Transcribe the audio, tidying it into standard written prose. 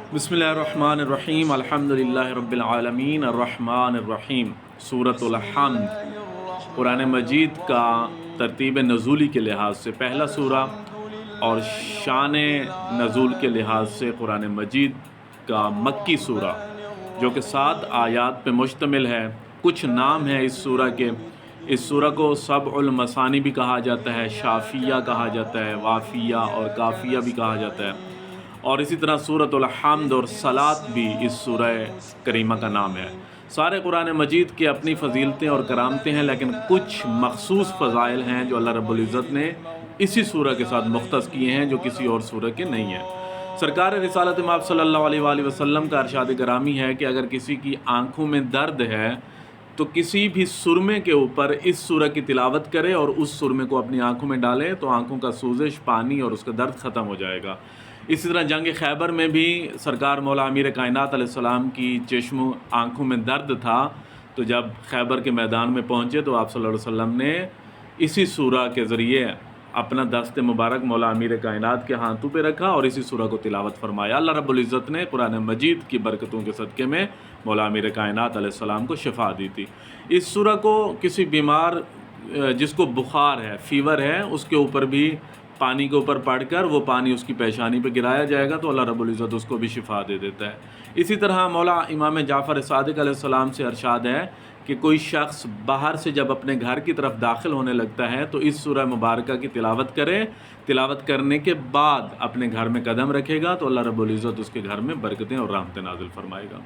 बिस्मिल्लाहिर्रहमानिर्रहीम अल्हम्दुलिल्लाहि रब्बिल आलमीन अर्रहमानिर्रहीम। सूरत अल-हम्द कुरान मजीद का तरतीब नज़ूली के लिहाज से पहला सूरा और शान नज़ूल के लिहाज से कुरान मजीद का मक्की सूरा, जो कि 7 आयात पे मुश्तमिल है। कुछ नाम हैं इस सूरा के। इस सूरा को सबउल मसानी भी कहा जाता है, शाफिया कहा जाता है, वाफिया और काफिया भी कहा जाता है। और इसी तरह सूरतुल हम्द और सलात भी इस सूरह करीमा का नाम है। सारे कुरान मजीद की अपनी फ़जीलतें और करामतें हैं, लेकिन कुछ मखसूस फ़ज़ाइल हैं जो अल्लाह रब्बुल इज़्ज़त ने इसी सूरह के साथ मुख्तस किए हैं, जो किसी और सूरह के नहीं हैं। सरकार रिसालत मआब सल्लल्लाहु अलैहि वसल्लम का इरशाद ग्रामी है कि अगर किसी की आँखों में दर्द है तो किसी भी सुरमे के ऊपर इस सूरह की तिलावत करे और उस सुरमे को अपनी आँखों में डाले तो आँखों का सूजश, पानी और उसका दर्द ख़त्म हो जाएगा। इसी तरह जंग खैबर में भी सरकार मौला अमीर कायनात अलैहिस्सलाम की चश्म आँखों में दर्द था, तो जब खैबर के मैदान में पहुँचे तो आप सल्लल्लाहु अलैहि वसल्लम ने इसी सूरह के ज़रिए अपना दस्त मुबारक मौला अमीर कायनात के हाथों पे रखा और इसी सूरह को तिलावत फरमाया। अल्लाह रब्बुल इज़्ज़त ने कुरान मजीद की बरकतों के सदक़े में मौला अमीर कायनात अलैहिस्सलाम को शिफा दी थी। इस सूरह को किसी बीमार जिसको बुखार है, फ़ीवर है, उसके ऊपर भी पानी के ऊपर पढ़कर वो पानी उसकी पेशानी पे गिराया जाएगा तो अल्लाह रब्बुल इज़्ज़त उसको भी शिफा दे देता है। इसी तरह मौला इमाम जाफ़र सादिक़ अलैहिस्सलाम से इरशाद है कि कोई शख्स बाहर से जब अपने घर की तरफ दाखिल होने लगता है तो इस सूरह मुबारका की तिलावत करे। तिलावत करने के बाद अपने घर में कदम रखेगा तो अल्लाह रब्बुल इज़्ज़त उसके घर में बरकतें और रहमतें नाज़िल फरमाएगा।